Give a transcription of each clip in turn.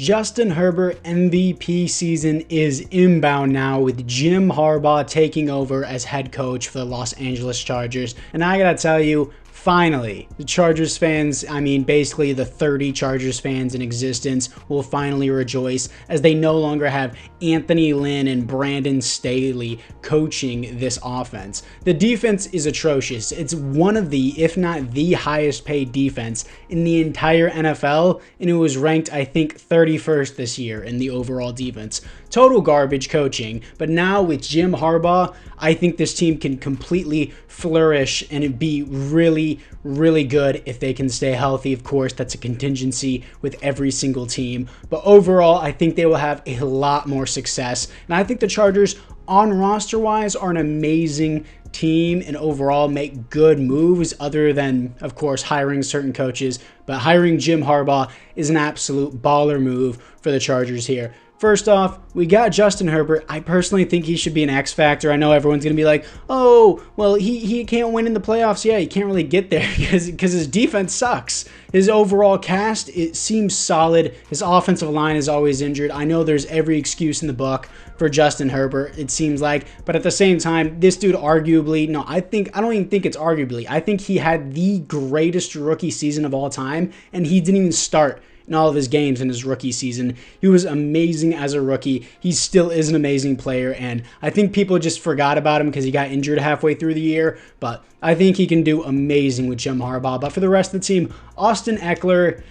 Justin Herbert MVP season is inbound now with Jim Harbaugh taking over as head coach for the Los Angeles Chargers. And I gotta tell you, finally, the Chargers fans, I mean basically the 30 Chargers fans in existence, will finally rejoice as they no longer have Anthony Lynn and Brandon Staley coaching this offense. The defense is atrocious. It's one of the, if not the highest paid defense in the entire NFL, and it was ranked, I think, 31st this year in the overall defense. Total garbage coaching, but now with Jim Harbaugh, I think this team can completely flourish and it'd be really, really good if they can stay healthy. Of course, that's a contingency with every single team, but overall, I think they will have a lot more success. And I think the Chargers, on roster-wise, are an amazing team and overall make good moves other than, of course, hiring certain coaches. But hiring Jim Harbaugh is an absolute baller move for the Chargers here. First off, we got Justin Herbert. I personally think he should be an X factor. I know everyone's going to be like, oh, well, he can't win in the playoffs. Yeah, he can't really get there because his defense sucks. His overall cast, it seems solid. His offensive line is always injured. I know there's every excuse in the book for Justin Herbert, it seems like. But at the same time, this dude arguably, no, I don't even think it's arguably. I think he had the greatest rookie season of all time, and he didn't even start in all of his games in his rookie season. He was amazing as a rookie. He still is an amazing player, and I think people just forgot about him because he got injured halfway through the year, but I think he can do amazing with Jim Harbaugh. But for the rest of the team, Austin Eckler,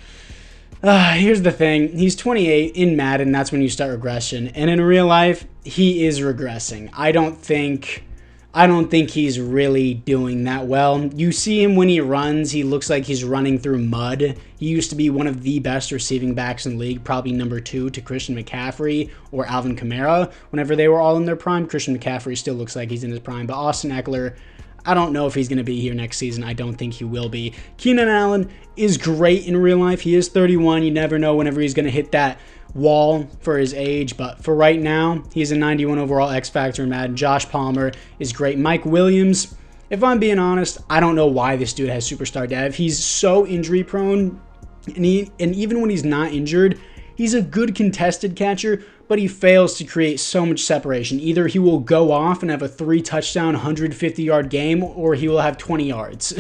here's the thing. He's 28 in Madden. That's when you start regression, and in real life, he is regressing. I don't think he's really doing that well. You see him when he runs, he looks like he's running through mud. He used to be one of the best receiving backs in the league, probably number 2 to Christian McCaffrey or Alvin Kamara. Whenever they were all in their prime, Christian McCaffrey still looks like he's in his prime. But Austin Eckler, I don't know if he's going to be here next season. I don't think he will be. Keenan Allen is great in real life. He is 31. You never know whenever he's going to hit that wall for his age, but for right now, he's a 91 overall X Factor in Madden. Josh Palmer is great. Mike Williams, if I'm being honest, I don't know why this dude has superstar dev. He's so injury prone, and even when he's not injured, he's a good contested catcher, but he fails to create so much separation. Either he will go off and have a 3-touchdown, 150-yard game, or he will have 20 yards.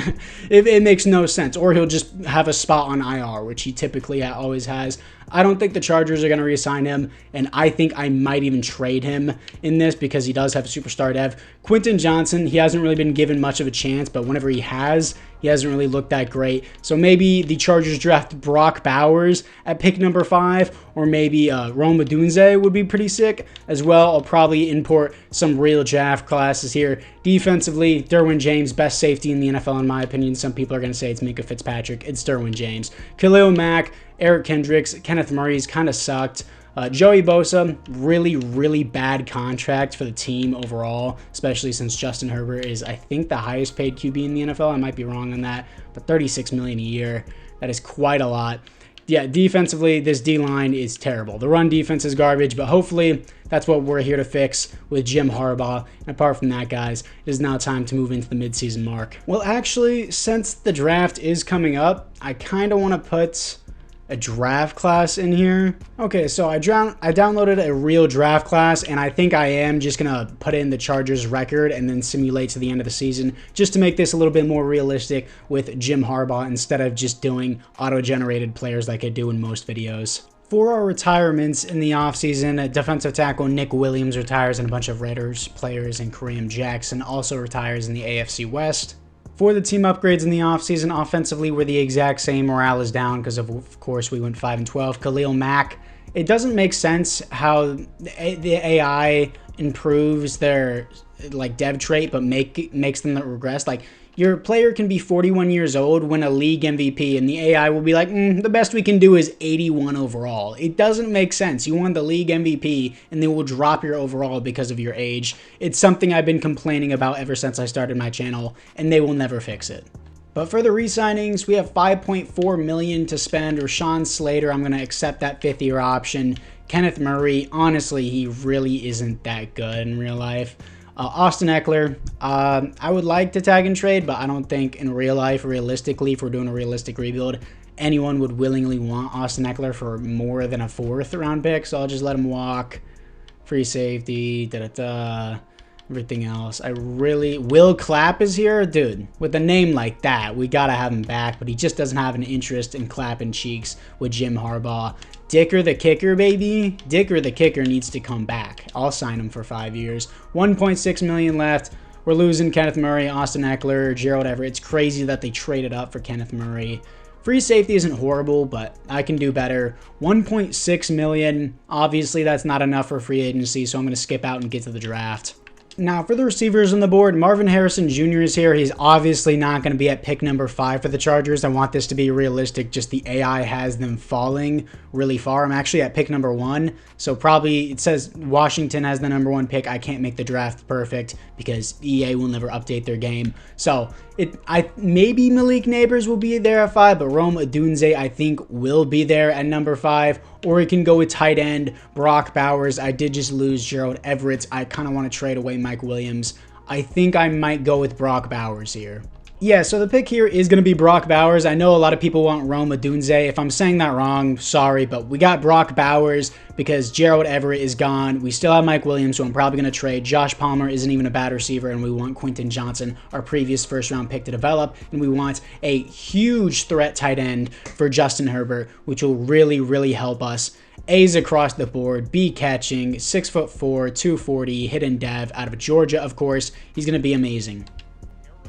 It makes no sense. Or he'll just have a spot on IR, which he typically always has. I don't think the Chargers are going to re-sign him, and I think I might even trade him in this because he does have superstar dev. Quentin Johnson, he hasn't really been given much of a chance, but whenever he hasn't really looked that great. So maybe the Chargers draft Brock Bowers at pick number 5, or maybe Rome Odunze would be pretty sick as well. I'll probably import some real draft classes here. Defensively, Derwin James, best safety in the NFL in my opinion. Some people are going to say it's Minka Fitzpatrick. It's Derwin James. Khalil Mack, Eric Kendricks, Kenneth Murray's kind of sucked. Joey Bosa, really, really bad contract for the team overall, especially since Justin Herbert is, I think, the highest paid QB in the NFL. I might be wrong on that, but $36 million a year. That is quite a lot. Yeah, defensively, this D-line is terrible. The run defense is garbage, but hopefully that's what we're here to fix with Jim Harbaugh. And apart from that, guys, it is now time to move into the midseason mark. Well, actually, since the draft is coming up, I kind of want to put a draft class in here. Okay, so I downloaded a real draft class, and I think I am just gonna put in the Chargers record and then simulate to the end of the season just to make this a little bit more realistic with Jim Harbaugh instead of just doing auto-generated players like I do in most videos. For our retirements in the offseason, defensive tackle Nick Williams retires, and a bunch of Raiders players, and Kareem Jackson also retires in the AFC West. For the team upgrades in the offseason, offensively, we're the exact same. Morale is down because, of course, we went 5-12. Khalil Mack, it doesn't make sense how the AI improves their dev trait, but makes them regress. Like, your player can be 41 years old, win a league MVP, and the AI will be like, the best we can do is 81 overall. It doesn't make sense. You won the league MVP, and they will drop your overall because of your age. It's something I've been complaining about ever since I started my channel, and they will never fix it. But for the re-signings, we have $5.4 million to spend. Rashawn Slater, I'm going to accept that 5th-year option. Kenneth Murray, honestly, he really isn't that good in real life. Austin Eckler, I would like to tag and trade, but I don't think in real life, realistically, if we're doing a realistic rebuild, anyone would willingly want Austin Eckler for more than a 4th round pick, so I'll just let him walk. Free safety, everything else. Will Clapp is here? Dude, with a name like that, we gotta have him back, but he just doesn't have an interest in clapping cheeks with Jim Harbaugh. Dicker the kicker, baby. Dicker the kicker needs to come back. I'll sign him for 5 years. $1.6 million left. We're losing Kenneth Murray, Austin Eckler, Gerald Everett. It's crazy that they traded up for Kenneth Murray. Free safety isn't horrible, but I can do better. $1.6 million. Obviously, that's not enough for free agency, so I'm going to skip out and get to the draft. Now, for the receivers on the board, Marvin Harrison Jr. is here. He's obviously not going to be at pick number 5 for the Chargers. I want this to be realistic. Just the AI has them falling really far. I'm actually at pick number 1. So probably it says Washington has the number 1 pick. I can't make the draft perfect because EA will never update their game. So maybe Malik Neighbors will be there at 5, but Rome Odunze I think will be there at number 5. Or we can go with tight end Brock Bowers. I did just lose Gerald Everett. I kind of want to trade away Mike Williams. I think I might go with Brock Bowers here. Yeah, so the pick here is going to be Brock Bowers. I know a lot of people want Rome Odunze. If I'm saying that wrong, sorry, but we got Brock Bowers because Gerald Everett is gone. We still have Mike Williams, who I'm probably going to trade. Josh Palmer isn't even a bad receiver, and we want Quentin Johnson, our previous first-round pick, to develop. And we want a huge threat tight end for Justin Herbert, which will really, really help us. A's across the board, B catching, 6'4", 240, hidden dev out of Georgia, of course. He's going to be amazing.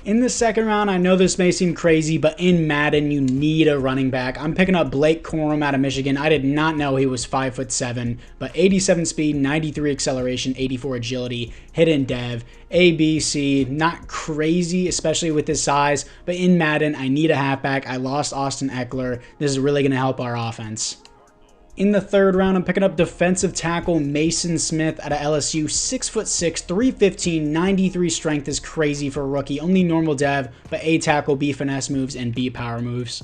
In the second round, I know this may seem crazy, but in Madden, you need a running back. I'm picking up Blake Corum out of Michigan. I did not know he was 5'7", but 87 speed, 93 acceleration, 84 agility, hidden dev, A, B, C. Not crazy, especially with his size, but in Madden, I need a halfback. I lost Austin Eckler. This is really going to help our offense. In the third round, I'm picking up defensive tackle Mason Smith out of LSU. 6'6", 315, 93 strength is crazy for a rookie. Only normal dev, but A tackle, B finesse moves, and B power moves.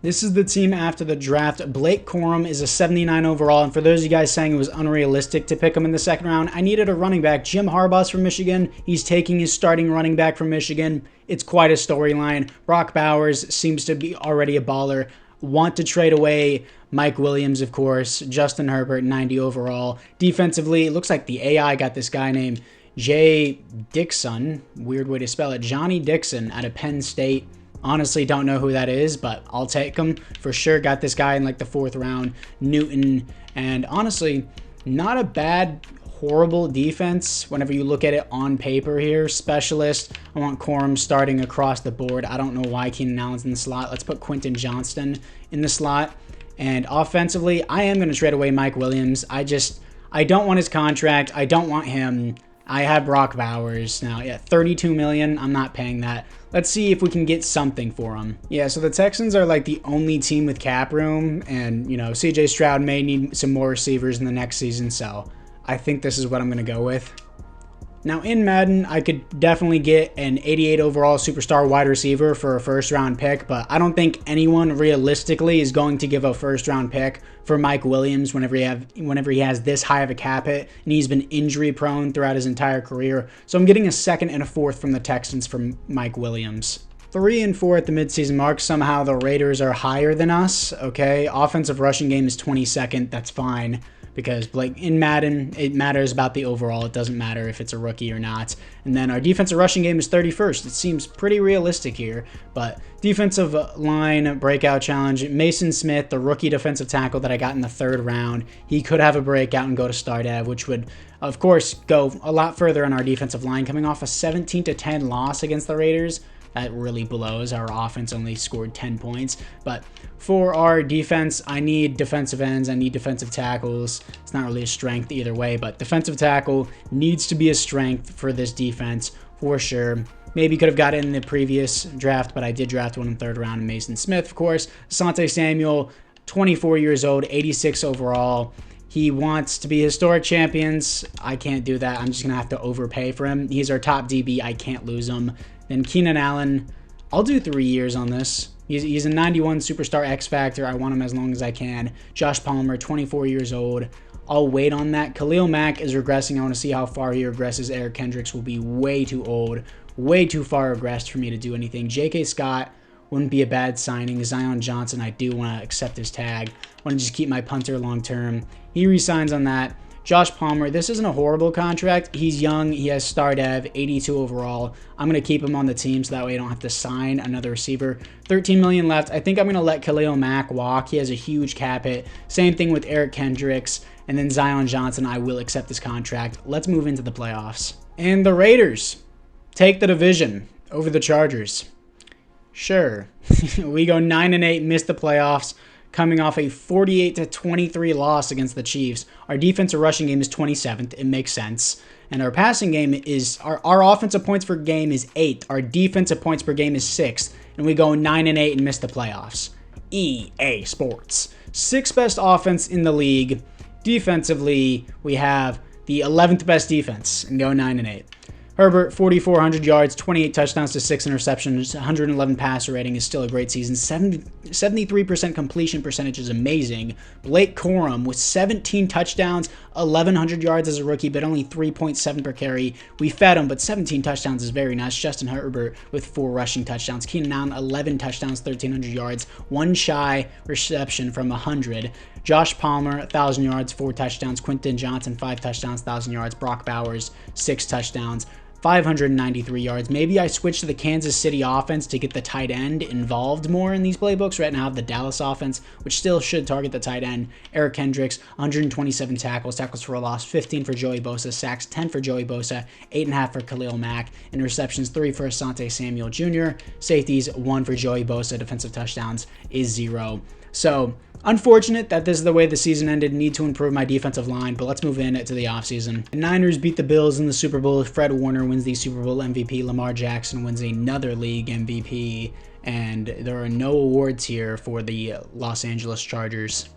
This is the team after the draft. Blake Corum is a 79 overall, and for those of you guys saying it was unrealistic to pick him in the second round, I needed a running back. Jim Harbaugh's from Michigan. He's taking his starting running back from Michigan. It's quite a storyline. Brock Bowers seems to be already a baller. Want to trade away Mike Williams, of course. Justin Herbert, 90 overall. Defensively, it looks like the AI got this guy named Jay Dixon. Weird way to spell it. Johnny Dixon out of Penn State. Honestly, don't know who that is, but I'll take him. For sure, got this guy in like the 4th round. Newton. And honestly, not a bad, horrible defense whenever you look at it on paper here. Specialist. I want Corum starting across the board. I don't know why Keenan Allen's in the slot. Let's put Quentin Johnston in the slot. And offensively, I am going to trade away Mike Williams. I don't want his contract. I don't want him. I have Brock Bowers now. Yeah, $32 million. I'm not paying that. Let's see if we can get something for him. Yeah, so the Texans are like the only team with cap room. And, you know, CJ Stroud may need some more receivers in the next season. So I think this is what I'm going to go with. Now, in Madden, I could definitely get an 88 overall superstar wide receiver for a first-round pick, but I don't think anyone realistically is going to give a first-round pick for Mike Williams whenever he has this high of a cap hit, and he's been injury-prone throughout his entire career. So I'm getting a 2nd and a 4th from the Texans for Mike Williams. 3 and 4 at the midseason mark. Somehow the Raiders are higher than us, okay? Offensive rushing game is 22nd. That's fine. Because Blake in Madden, it matters about the overall. It doesn't matter if it's a rookie or not. And then our defensive rushing game is 31st. It seems pretty realistic here. But defensive line breakout challenge. Mason Smith, the rookie defensive tackle that I got in the 3rd round. He could have a breakout and go to star dev, which would, of course, go a lot further on our defensive line. Coming off a 17-10 loss against the Raiders. That really blows. Our offense only scored 10 points. But for our defense, I need defensive ends. I need defensive tackles. It's not really a strength either way, but defensive tackle needs to be a strength for this defense for sure. Maybe could have got it in the previous draft, but I did draft one in the 3rd round. Mason Smith, of course. Asante Samuel, 24 years old, 86 overall. He wants to be historic champions. I can't do that. I'm just going to have to overpay for him. He's our top DB. I can't lose him. Then Keenan Allen, I'll do 3 years on this. He's a 91 superstar X Factor. I want him as long as I can. Josh Palmer, 24 years old. I'll wait on that. Khalil Mack is regressing. I want to see how far he regresses. Eric Kendricks will be way too old, way too far regressed for me to do anything. J.K. Scott, wouldn't be a bad signing. Zion Johnson, I do want to accept his tag. Want to just keep my punter long term. He resigns on that. Josh Palmer, this isn't a horrible contract. He's young. He has star dev, 82 overall. I'm going to keep him on the team so that way I don't have to sign another receiver. 13 million left. I think I'm going to let Khalil Mack walk. He has a huge cap hit. Same thing with Eric Kendricks. And then Zion Johnson, I will accept this contract. Let's move into the playoffs. And the Raiders take the division over the Chargers. Sure. We go 9-8, miss the playoffs, coming off a 48-23 loss against the Chiefs. Our defensive rushing game is 27th. It makes sense. And our passing game is, our offensive points per game is 8th. Our defensive points per game is 6th. And we go 9-8 and miss the playoffs. EA Sports. 6th best offense in the league. Defensively, we have the 11th best defense and go 9-8. Herbert, 4,400 yards, 28 touchdowns to 6 interceptions, 111 passer rating is still a great season. 73% completion percentage is amazing. Blake Corum with 17 touchdowns, 1,100 yards as a rookie, but only 3.7 per carry. We fed him, but 17 touchdowns is very nice. Justin Herbert with 4 rushing touchdowns. Keenan Allen, 11 touchdowns, 1,300 yards, 1 shy reception from 100. Josh Palmer, 1,000 yards, 4 touchdowns. Quentin Johnson, 5 touchdowns, 1,000 yards. Brock Bowers, 6 touchdowns. 593 yards. Maybe I switch to the Kansas City offense to get the tight end involved more in these playbooks. Right now I have the Dallas offense, which still should target the tight end. Eric Kendricks, 127 tackles for a loss, 15 for Joey Bosa, sacks 10 for Joey Bosa, 8.5 for Khalil Mack, interceptions 3 for Asante Samuel Jr., safeties 1 for Joey Bosa, defensive touchdowns is 0. So, unfortunate that this is the way the season ended. Need to improve my defensive line, but let's move into the offseason. The Niners beat the Bills in the Super Bowl. Fred Warner wins the Super Bowl MVP. Lamar Jackson wins another league MVP. And there are no awards here for the Los Angeles Chargers.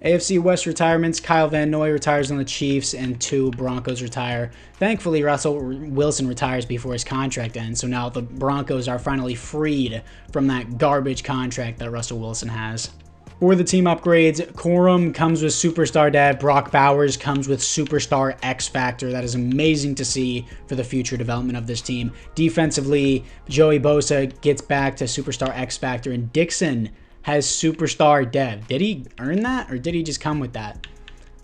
AFC West retirements. Kyle Van Noy retires on the Chiefs, and 2 Broncos retire. Thankfully, Russell Wilson retires before his contract ends, so now the Broncos are finally freed from that garbage contract that Russell Wilson has. For the team upgrades, Corum comes with Superstar Dev. Brock Bowers comes with Superstar X Factor. That is amazing to see for the future development of this team. Defensively, Joey Bosa gets back to Superstar X Factor, and Dixon has Superstar Dev. Did he earn that, or did he just come with that?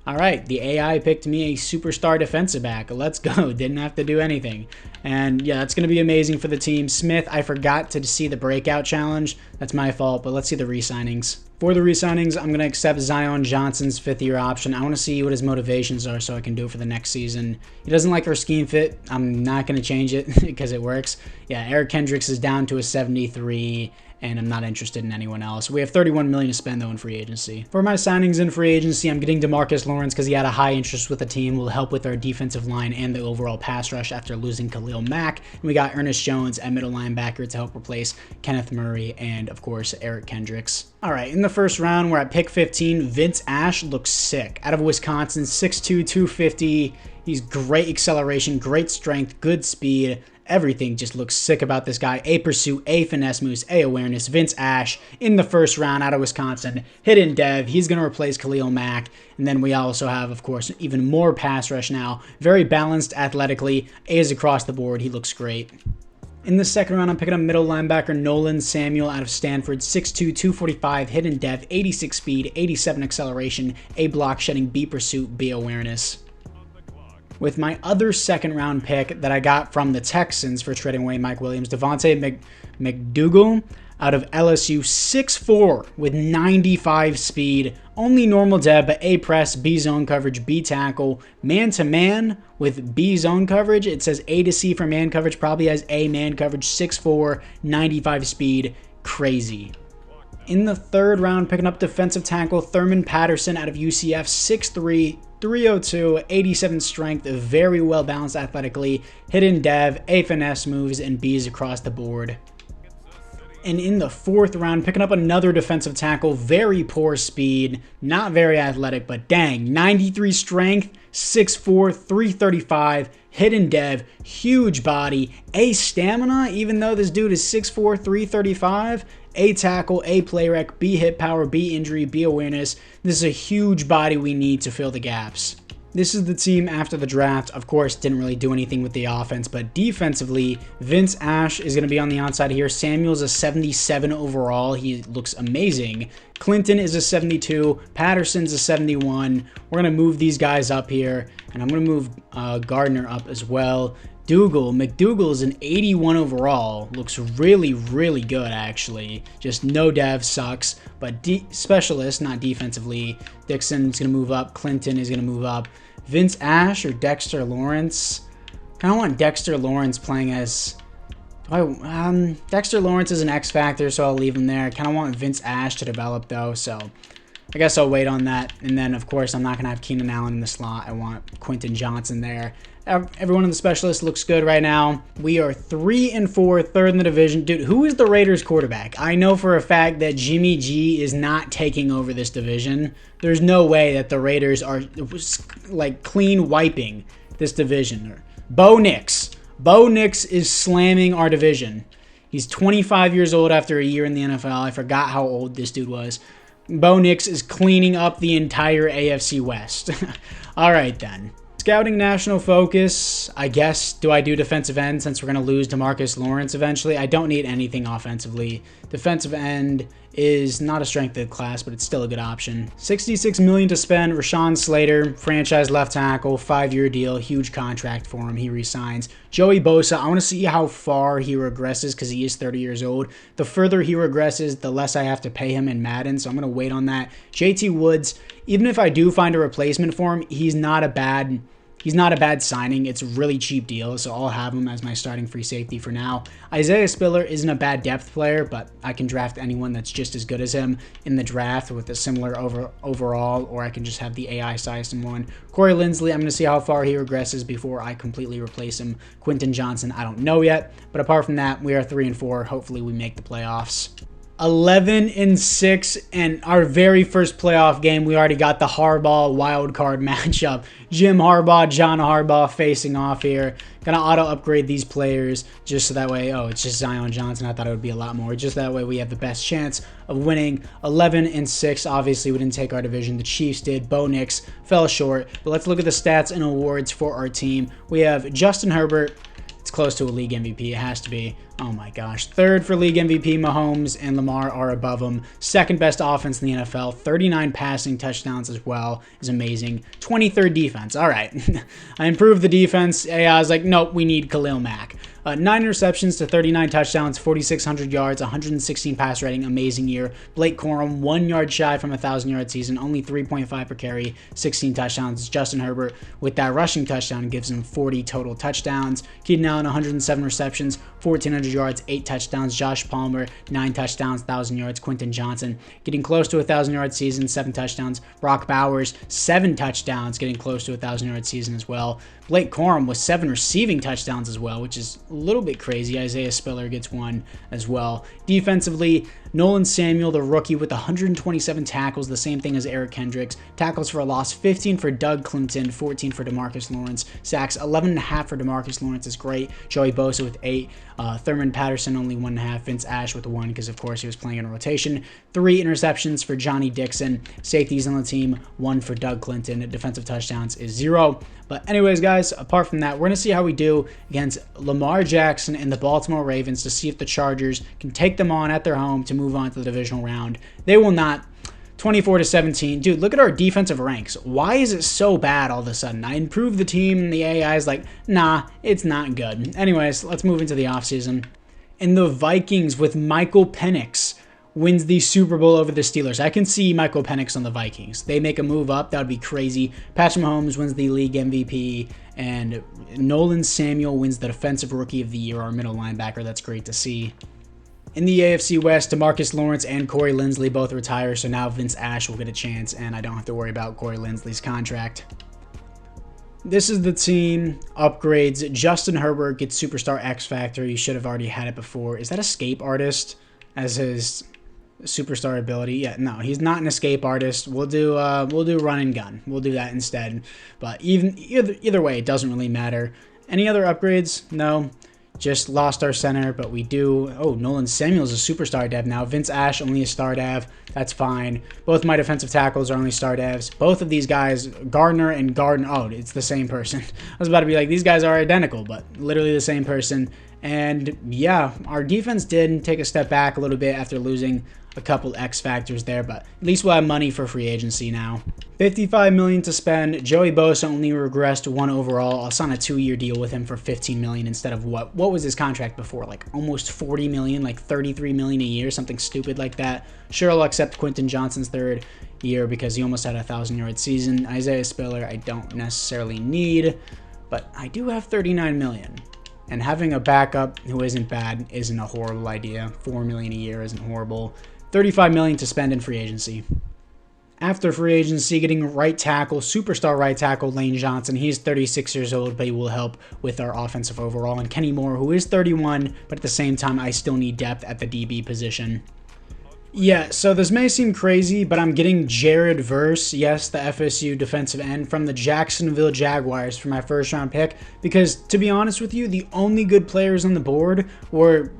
All right, the AI picked me a Superstar defensive back. Let's go. Didn't have to do anything. And yeah, that's going to be amazing for the team. Smith, I forgot to see the breakout challenge. That's my fault, but let's see the re-signings. For the re-signings, I'm going to accept Zion Johnson's 5th-year option. I want to see what his motivations are so I can do it for the next season. He doesn't like our scheme fit. I'm not going to change it because it works. Yeah, Eric Kendricks is down to a 73, and I'm not interested in anyone else. We have $31 million to spend, though, in free agency. For my signings in free agency, I'm getting DeMarcus Lawrence because he had a high interest with the team, will help with our defensive line and the overall pass rush after losing Khalil Mack. And we got Ernest Jones at middle linebacker to help replace Kenneth Murray and, of course, Eric Kendricks. All right, in the first round, we're at pick 15. Vince Ash looks sick. Out of Wisconsin, 6'2", 250. He's great acceleration, great strength, good speed. Everything just looks sick about this guy. A pursuit, A finesse moves, A awareness. Vince Ash in the first round out of Wisconsin. Hidden dev. He's going to replace Khalil Mack. And then we also have, of course, even more pass rush now. Very balanced athletically. A's across the board. He looks great. In the second round, I'm picking up middle linebacker Nolan Samuel out of Stanford, 6'2", 245, hidden dev, 86 speed, 87 acceleration, A block shedding, B pursuit, B awareness. With my other second round pick that I got from the Texans for trading away Mike Williams, Devontae McDougal out of LSU, 6'4", with 95 speed, only normal dev, but A press, B zone coverage, B tackle, man-to-man with B zone coverage. It says A to C for man coverage, probably has A man coverage, 6'4", 95 speed, crazy. In the third round, picking up defensive tackle Thurman Patterson out of UCF, 6'3", 302, 87 strength, very well balanced athletically, hidden dev, A finesse moves, and B's across the board. And in the fourth round, picking up another defensive tackle, very poor speed, not very athletic, but dang, 93 strength, 6'4", 335, hidden dev, huge body, A stamina, even though this dude is 6'4", 335, A tackle, A play rec, B hit power, B injury, B awareness. This is a huge body we need to fill the gaps. This is the team after the draft. Of course, didn't really do anything with the offense, but defensively, Vince Ash is going to be on the outside here. Samuel's a 77 overall. He looks amazing. Clinton is a 72. Patterson's a 71. We're going to move these guys up here, and I'm going to move Gardner up as well. McDougal is an 81 overall. Looks really, really good, actually. Just no dev, sucks. But specialist, not defensively. Dixon's going to move up. Clinton is going to move up. Vince Ash or Dexter Lawrence? Kind of want Dexter Lawrence playing as... Dexter Lawrence is an X factor, so I'll leave him there. I kind of want Vince Ash to develop, though, so... I guess I'll wait on that. And then, of course, I'm not going to have Keenan Allen in the slot. I want Quentin Johnson there. Everyone in the specialist looks good right now. We are 3-4, third in the division. Dude, who is the Raiders quarterback? I know for a fact that Jimmy G is not taking over this division. There's no way that the Raiders are like clean wiping this division. Bo Nix. Bo Nix is slamming our division. He's 25 years old after a year in the NFL. I forgot how old this dude was. Bo Nix is cleaning up the entire AFC West. All right, then. Scouting national focus, I guess. Do I do defensive end since we're going to lose DeMarcus Lawrence eventually? I don't need anything offensively. Defensive end is not a strength of the class, but it's still a good option. $66 million to spend. Rashawn Slater, franchise left tackle, 5-year deal, huge contract for him. He resigns. Joey Bosa, I want to see how far he regresses because he is 30 years old. The further he regresses, the less I have to pay him in Madden, so I'm going to wait on that. JT Woods, even if I do find a replacement for him, he's not a bad signing. It's a really cheap deal, so I'll have him as my starting free safety for now. Isaiah Spiller isn't a bad depth player, but I can draft anyone that's just as good as him in the draft with a similar overall, or I can just have the AI size one. Corey Linsley, I'm going to see how far he regresses before I completely replace him. Quentin Johnson, I don't know yet, but apart from that, we are 3-4. Hopefully we make the playoffs. 11-6, and our very first playoff game, we already got the Harbaugh wild card matchup. Jim Harbaugh, John Harbaugh facing off here. Gonna auto upgrade these players just so that way, oh, it's just Zion Johnson. I thought it would be a lot more. Just that way we have the best chance of winning. 11-6. Obviously, we didn't take our division. The Chiefs did. Bo Nix fell short. But let's look at the stats and awards for our team. We have Justin Herbert. It's close to a league MVP. It has to be. Oh my gosh. Third for league MVP. Mahomes and Lamar are above him. Second best offense in the NFL. 39 passing touchdowns as well is amazing. 23rd defense. All right. I improved the defense. I was like, nope, we need Khalil Mack. 9 interceptions to 39 touchdowns, 4,600 yards, 116 pass rating, amazing year. Blake Corum, 1 yard shy from a 1,000-yard season, only 3.5 per carry, 16 touchdowns. Justin Herbert with that rushing touchdown gives him 40 total touchdowns. Keenan Allen, 107 receptions, 1,400 yards, 8 touchdowns. Josh Palmer, 9 touchdowns, 1,000 yards. Quentin Johnson getting close to a 1,000-yard season, 7 touchdowns. Brock Bowers, 7 touchdowns, getting close to a 1,000-yard season as well. Blake Corum with 7 receiving touchdowns as well, which is a little bit crazy. Isaiah Spiller gets 1 as well. Defensively, Nolan Samuel, the rookie, with 127 tackles, the same thing as Eric Kendricks. Tackles for a loss, 15 for Doug Clinton, 14 for DeMarcus Lawrence. Sacks, 11.5 for DeMarcus Lawrence is great. Joey Bosa with 8. Thurman Patterson only 1.5. Vince Ash with 1 because, of course, he was playing in rotation. 3 interceptions for Johnny Dixon. Safeties on the team, 1 for Doug Clinton. Defensive touchdowns is 0. But anyways, guys, apart from that, we're going to see how we do against Lamar Jackson and the Baltimore Ravens to see if the Chargers can take them on at their home to move on to the divisional round. They will not. 24-17. Dude, look at our defensive ranks. Why is it so bad all of a sudden? I improved the team and the AI is like, nah, it's not good. Anyways, let's move into the offseason. And the Vikings with Michael Penix wins the Super Bowl over the Steelers. I can see Michael Penix on the Vikings. They make a move up. That would be crazy. Patrick Mahomes wins the league MVP. And Nolan Samuel wins the Defensive Rookie of the Year, our middle linebacker. That's great to see. In the AFC West, DeMarcus Lawrence and Corey Linsley both retire, so now Vince Ash will get a chance, and I don't have to worry about Corey Linsley's contract. This is the team. Upgrades. Justin Herbert gets Superstar X Factor. You should have already had it before. Is that Escape Artist as his superstar ability? Yeah, no, he's not an escape artist. We'll do run and gun. We'll do that instead. But either way, it doesn't really matter. Any other upgrades? No. Just lost our center, but we do. Oh, Nolan Samuel's a superstar dev now. Vince Ash, only a star dev. That's fine. Both my defensive tackles are only star devs. Both of these guys, Gardner and Gardner. Oh, it's the same person. I was about to be like, these guys are identical, but literally the same person. And yeah, our defense did take a step back a little bit after losing a couple X factors there, but at least we'll have money for free agency now. $55 million to spend. Joey Bosa only regressed 1 overall. I'll sign a 2-year deal with him for $15 million instead of what was his contract before? Like almost $40 million, like $33 million a year, something stupid like that. Sure, I'll accept Quentin Johnson's 3rd year because he almost had a 1,000-yard season. Isaiah Spiller, I don't necessarily need, but I do have $39 million. And having a backup who isn't bad isn't a horrible idea. $4 million a year isn't horrible. $35 million to spend in free agency. After free agency, getting right tackle, superstar right tackle Lane Johnson. He's 36 years old, but he will help with our offensive overall. And Kenny Moore, who is 31, but at the same time, I still need depth at the DB position. Yeah, so this may seem crazy, but I'm getting Jared Verse, yes, the FSU defensive end, from the Jacksonville Jaguars for my first-round pick. Because, to be honest with you, the only good players on the board were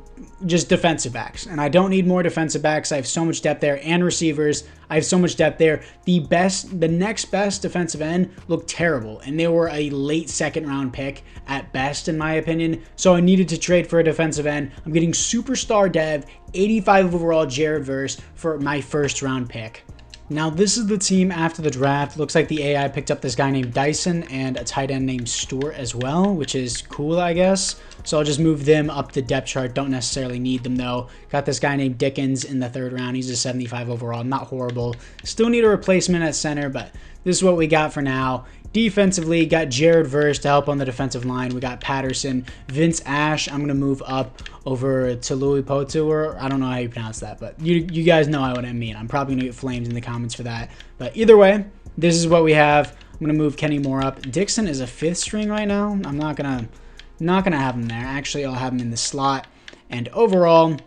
just defensive backs, and I don't need more defensive backs. I have so much depth there, and receivers. I have so much depth there. The next best defensive end looked terrible, and they were a late 2nd round pick at best, in my opinion. So I needed to trade for a defensive end. I'm getting superstar dev, 85 overall Jared Verse for my 1st round pick. Now, this is the team after the draft. Looks like the AI picked up this guy named Dyson and a tight end named Stewart as well, which is cool, I guess. So I'll just move them up the depth chart. Don't necessarily need them, though. Got this guy named Dickens in the 3rd round. He's a 75 overall. Not horrible. Still need a replacement at center, but this is what we got for now. Defensively, got Jared Verse to help on the defensive line. We got Patterson. Vince Ash, I'm going to move up over to Louis Potu, or I don't know how you pronounce that, but you guys know what I mean. I'm probably going to get flamed in the comments for that. But either way, this is what we have. I'm going to move Kenny Moore up. Dixon is a 5th string right now. I'm not gonna have him there. Actually, I'll have him in the slot. And overall,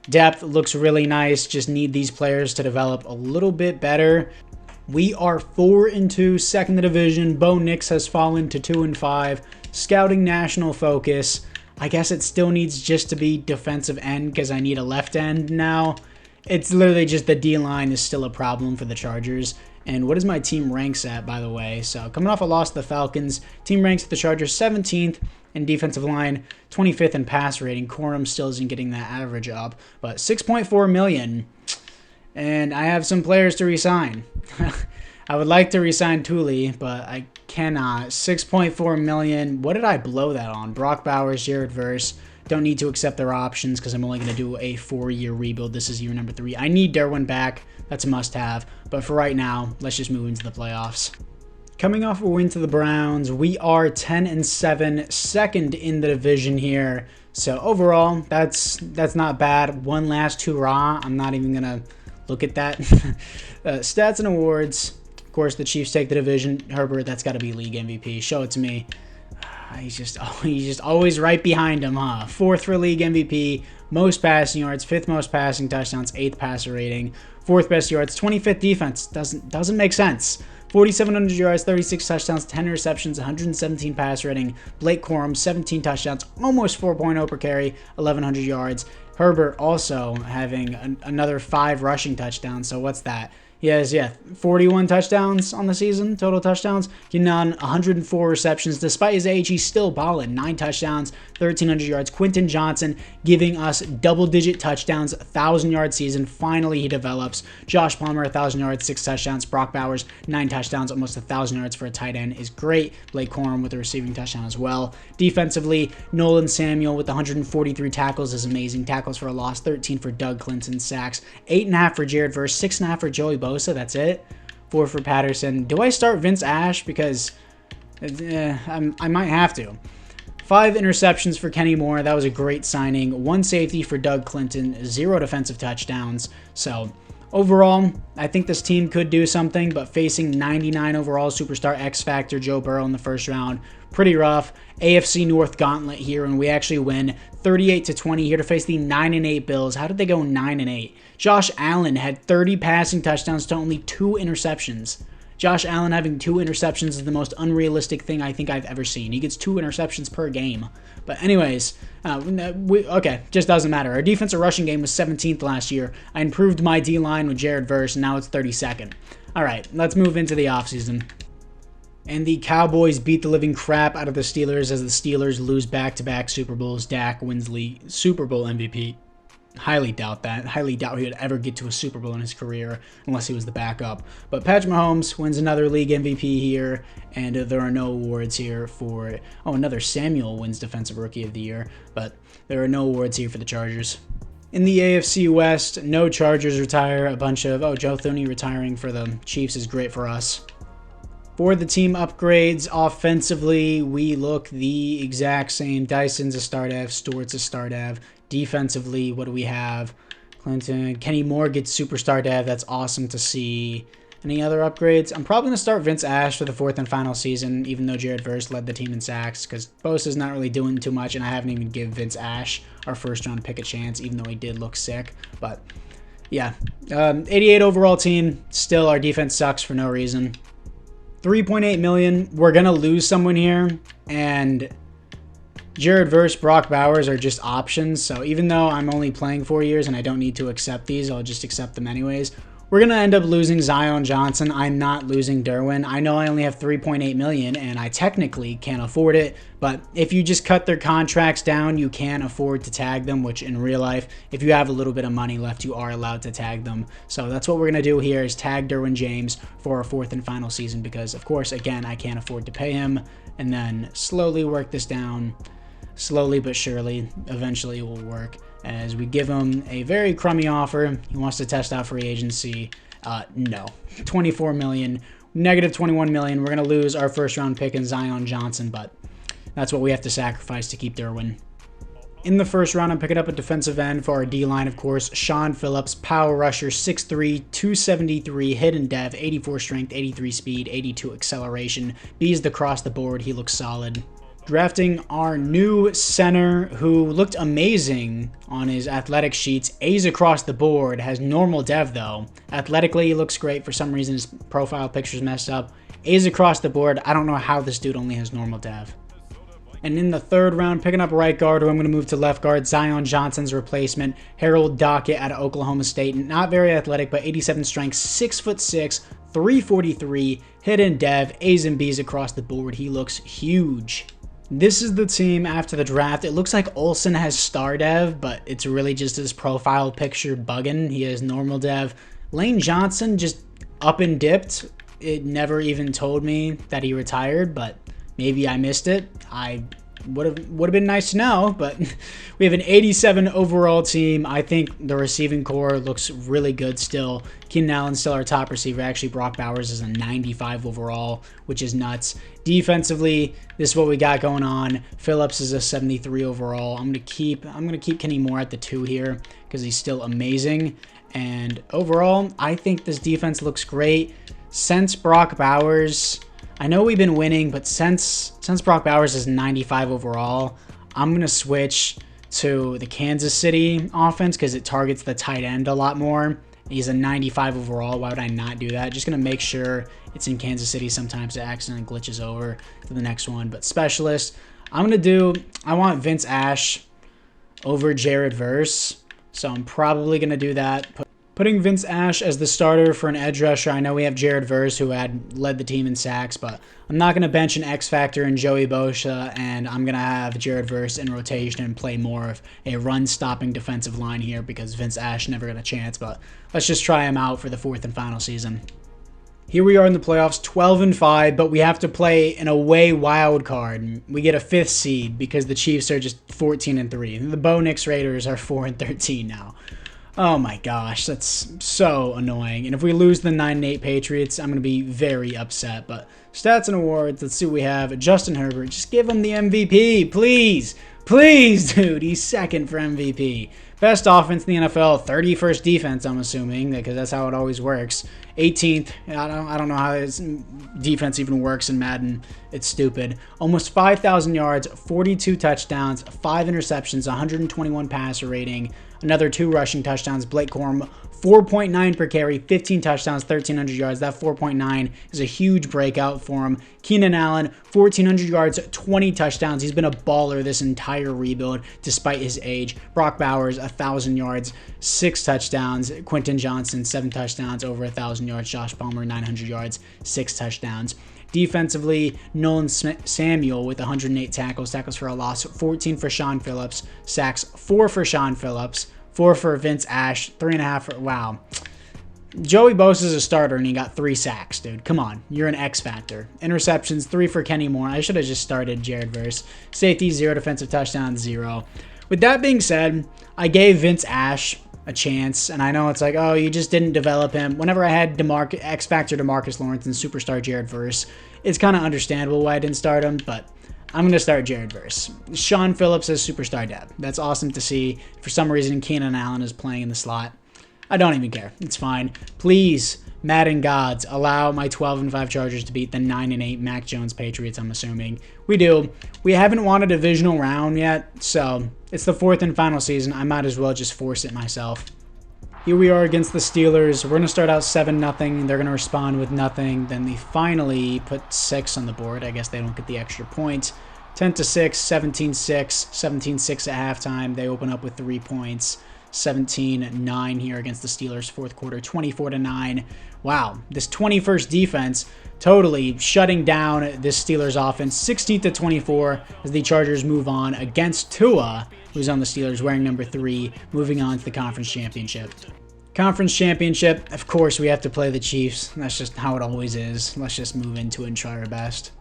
depth looks really nice. Just need these players to develop a little bit better. We are 4-2, 2nd in the division. Bo Nix has fallen to 2-5. Scouting national focus. I guess it still needs just to be defensive end because I need a left end now. It's literally just the D-line is still a problem for the Chargers. And what is my team ranks at, by the way? So coming off a loss to the Falcons, team ranks at the Chargers 17th in defensive line, 25th in pass rating. Corum still isn't getting that average up, but $6.4 million. And I have some players to resign. I would like to resign Thule, but I cannot. $6.4 million. What did I blow that on? Brock Bowers, Jared Verse. Don't need to accept their options because I'm only going to do a 4-year rebuild. This is year number 3. I need Derwin back. That's a must-have. But for right now, let's just move into the playoffs. Coming off a win to the Browns, we are 10-7, 2nd in the division here. So overall, that's not bad. One last hurrah. I'm not even going to look at that. Stats and awards. Of course, the Chiefs take the division. Herbert, that's got to be league MVP. Show it to me. He's just always right behind him, huh? 4th for league MVP, most passing yards, 5th most passing touchdowns, 8th passer rating, 4th best yards, 25th defense. Doesn't make sense. 4,700 yards, 36 touchdowns, 10 receptions, 117 pass rating. Blake Corum, 17 touchdowns, almost 4.0 per carry, 1,100 yards. Herbert also having another 5 rushing touchdowns. So what's that? He has, 41 touchdowns on the season, total touchdowns. Getting on 104 receptions. Despite his age, he's still balling. 9 touchdowns, 1,300 yards. Quentin Johnson giving us double-digit touchdowns, 1,000-yard season. Finally, he develops. Josh Palmer, 1,000 yards, 6 touchdowns. Brock Bowers, 9 touchdowns, almost 1,000 yards for a tight end is great. Blake Corum with a receiving touchdown as well. Defensively, Nolan Samuel with 143 tackles is amazing. Tackles for a loss, 13 for Doug Clinton. Sacks, 8.5 for Jared Verse, 6.5 for Joey Bosa. That's it. 4 for Patterson. Do I start Vince Ash? Because I might have to. 5 interceptions for Kenny Moore. That was a great signing. 1 safety for Doug Clinton. 0 defensive touchdowns. So overall, I think this team could do something, but facing 99 overall superstar X Factor Joe Burrow in the 1st round, pretty rough. AFC North gauntlet here, and we actually win 38-20 here to face the 9-8 Bills. How did they go 9-8? Josh Allen had 30 passing touchdowns to only 2 interceptions. Josh Allen having 2 interceptions is the most unrealistic thing I think I've ever seen. He gets 2 interceptions per game. But anyways, okay, just doesn't matter. Our defensive rushing game was 17th last year. I improved my D-line with Jared Verse, and now it's 32nd. All right, let's move into the offseason. And the Cowboys beat the living crap out of the Steelers as the Steelers lose back-to-back Super Bowls. Dak wins the Super Bowl MVP. Highly doubt that. Highly doubt he would ever get to a Super Bowl in his career unless he was the backup. But Patrick Mahomes wins another league MVP here, and there are no awards here for... Oh, another Samuel wins Defensive Rookie of the Year, but there are no awards here for the Chargers. In the AFC West, no Chargers retire. A bunch of... Oh, Joe Thuney retiring for the Chiefs is great for us. For the team upgrades, offensively, we look the exact same. Dyson's a start-av, Stewart's a start-av. Defensively, what do we have? Clinton, Kenny Moore gets superstar dev. That's awesome to see. Any other upgrades? I'm probably going to start Vince Ash for the 4th and final season, even though Jared Verse led the team in sacks, because Bosa's not really doing too much, and I haven't even given Vince Ash, our first-round pick, a chance, even though he did look sick. But, yeah. 88 overall team. Still, our defense sucks for no reason. $3.8 million. We're going to lose someone here, and... Jared Verse, Brock Bowers are just options, so even though I'm only playing 4 years and I don't need to accept these, I'll just accept them anyways. We're going to end up losing Zion Johnson. I'm not losing Derwin. I know I only have $3.8 million, and I technically can't afford it, but if you just cut their contracts down, you can afford to tag them, which in real life, if you have a little bit of money left, you are allowed to tag them. So that's what we're going to do here is tag Derwin James for our 4th and final season because, of course, again, I can't afford to pay him, and then slowly work this down. Slowly but surely, eventually it will work as we give him a very crummy offer. He wants to test out free agency. No. $24 million, negative $21 million. We're going to lose our first-round pick in Zion Johnson, but that's what we have to sacrifice to keep Derwin. In the first round, I'm picking up a defensive end for our D-line, of course. Sean Phillips, power rusher, 6'3", 273, hidden dev, 84 strength, 83 speed, 82 acceleration. B's across the board. He looks solid. Drafting our new center who looked amazing on his athletic sheets. A's across the board, has normal dev though. Athletically, he looks great. For some reason, his profile picture's messed up. A's across the board. I don't know how this dude only has normal dev. And in the 3rd round, picking up right guard, who I'm going to move to left guard, Zion Johnson's replacement, Harold Dockett out of Oklahoma State. Not very athletic, but 87 strength, 6'6", 343, hidden dev, A's and B's across the board. He looks huge. This is the team after the draft. It looks like Olsen has star dev, but it's really just his profile picture bugging. He has normal dev. Lane Johnson just up and dipped. It never even told me that he retired, but maybe I missed it. I would have been nice to know, but we have an 87 overall team. I think the receiving core looks really good still. Keenan Allen's still our top receiver. Actually, Brock Bowers is a 95 overall, which is nuts. Defensively, this is what we got going on. Phillips is a 73 overall. I'm gonna keep Kenny Moore at the 2 here because he's still amazing. And overall, I think this defense looks great. Since Brock Bowers, I know we've been winning, but since Brock Bowers is 95 overall, I'm going to switch to the Kansas City offense because it targets the tight end a lot more. He's a 95 overall. Why would I not do that? Just going to make sure it's in Kansas City. Sometimes it accidentally glitches over to the next one. But specialist, I want Vince Ash over Jared Verse. So I'm probably going to do that. Putting Vince Ash as the starter for an edge rusher. I know we have Jared Verse who had led the team in sacks, but I'm not going to bench an X Factor in Joey Bosa, and I'm going to have Jared Verse in rotation and play more of a run-stopping defensive line here because Vince Ash never got a chance, but let's just try him out for the 4th and final season. Here we are in the playoffs, 12-5, but we have to play an away wild card. We get a 5th seed because the Chiefs are just 14-3. The Bo Nix Raiders are 4-13 now. Oh my gosh, that's so annoying. And if we lose the 9-8 Patriots, I'm going to be very upset. But stats and awards, let's see what we have. Justin Herbert, just give him the MVP, please. Please, dude, he's 2nd for MVP. Best offense in the NFL, 31st defense, I'm assuming, because that's how it always works. 18th, I don't know how this defense even works in Madden. It's stupid. Almost 5,000 yards, 42 touchdowns, 5 interceptions, 121 passer rating. another 2 rushing touchdowns. Blake Corum, 4.9 per carry, 15 touchdowns, 1,300 yards. That 4.9 is a huge breakout for him. Keenan Allen, 1,400 yards, 20 touchdowns. He's been a baller this entire rebuild despite his age. Brock Bowers, 1,000 yards, 6 touchdowns. Quentin Johnson, 7 touchdowns, over 1,000 yards. Josh Palmer, 900 yards, 6 touchdowns. Defensively, Nolan Samuel with 108 tackles for a loss, 14 for Sean Phillips, sacks 4 for Sean Phillips, 4 for Vince Ash, 3.5 for, wow. Joey Bosa's a starter and he got 3 sacks, dude. Come on, you're an X factor. Interceptions, 3 for Kenny Moore. I should have just started Jared Verse. Safety, 0 defensive touchdowns, 0. With that being said, I gave Vince Ash a chance, and I know it's like, oh, you just didn't develop him. Whenever I had X Factor DeMarcus Lawrence and Superstar Jared Verse, it's kind of understandable why I didn't start him, but I'm going to start Jared Verse. Sean Phillips as Superstar Deb. That's awesome to see. For some reason, Keenan Allen is playing in the slot. I don't even care. It's fine. Please, Madden gods, allow my 12-5 Chargers to beat the 9-8 Mac Jones Patriots, I'm assuming. We do. We haven't won a divisional round yet, so it's the 4th and final season. I might as well just force it myself. Here we are against the Steelers. We're going to start out 7-0. They're going to respond with nothing. Then they finally put 6 on the board. I guess they don't get the extra point. 10-6, 17-6, 17-6 at halftime. They open up with 3 points. 17-9 here against the Steelers, 4th quarter, 24-9. Wow, this 21st defense totally shutting down this Steelers offense, 16-24 as the Chargers move on against Tua, who's on the Steelers wearing number 3, moving on to the conference championship. Conference championship, of course, we have to play the Chiefs. That's just how it always is. Let's just move into it and try our best.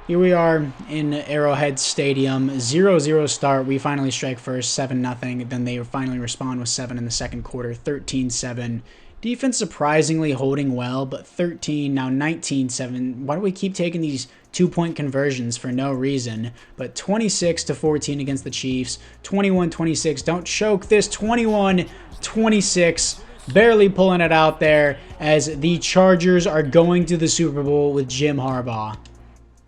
Here we are in Arrowhead Stadium, 0-0 start. We finally strike first, 7-0. Then they finally respond with 7 in the second quarter, 13-7. Defense surprisingly holding well, but 13, now 19-7. Why do we keep taking these 2-point conversions for no reason? But 26-14 against the Chiefs, 21-26. Don't choke this, 21-26. Barely pulling it out there as the Chargers are going to the Super Bowl with Jim Harbaugh.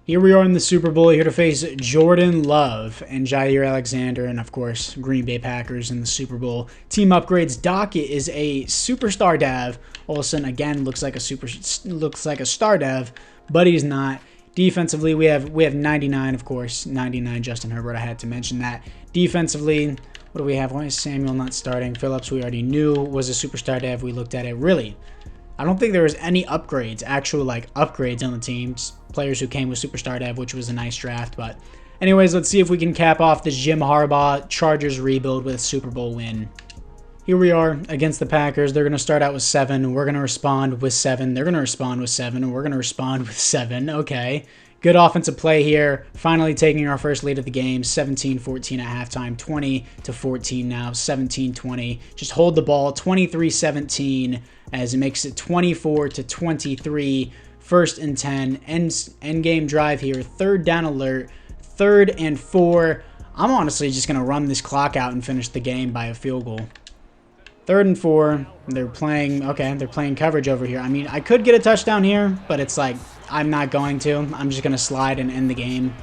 Here we are in the Super Bowl, here to face Jordan Love and Jair Alexander, and of course, Green Bay Packers in the Super Bowl. Team upgrades. Dockett is a superstar dev. Olsen again looks like a star dev, but he's not. Defensively, we have 99, of course, 99 Justin Herbert. I had to mention that. Defensively, what do we have? Why is Samuel not starting? Phillips, we already knew was a superstar dev. We looked at it. Really, I don't think there was any upgrades, actual upgrades on the team. Just players who came with superstar dev, which was a nice draft. But anyways, let's see if we can cap off this Jim Harbaugh Chargers rebuild with a Super Bowl win. Here we are against the Packers. They're going to start out with 7. We're going to respond with 7. They're going to respond with 7. And we're going to respond with 7. Okay. Good offensive play here. Finally taking our first lead of the game. 17-14 at halftime. 20-14 now. 17-20. Just hold the ball. 23-17 as it makes it 24-23. 1st and 10. End game drive here. 3rd down alert. 3rd and 4. I'm honestly just going to run this clock out and finish the game by a field goal. 3rd and 4. They're playing coverage over here. I mean, I could get a touchdown here, but it's like, I'm not going to. I'm just going to slide and end the game.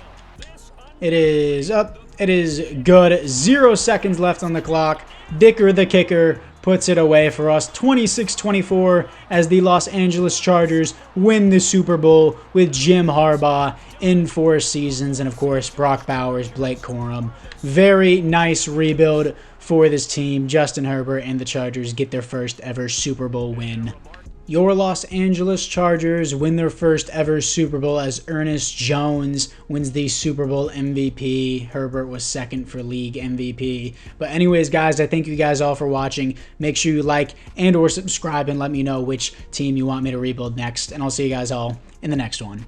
It is up. It is good. 0 seconds left on the clock. Dicker, the kicker, puts it away for us. 26-24 as the Los Angeles Chargers win the Super Bowl with Jim Harbaugh in 4 seasons. And, of course, Brock Bowers, Blake Corum. Very nice rebuild for this team. Justin Herbert and the Chargers get their first ever Super Bowl win. Your Los Angeles Chargers win their first ever Super Bowl as Ernest Jones wins the Super Bowl MVP. Herbert was 2nd for league MVP. But anyways, guys, I thank you guys all for watching. Make sure you like and or subscribe and let me know which team you want me to rebuild next. And I'll see you guys all in the next one.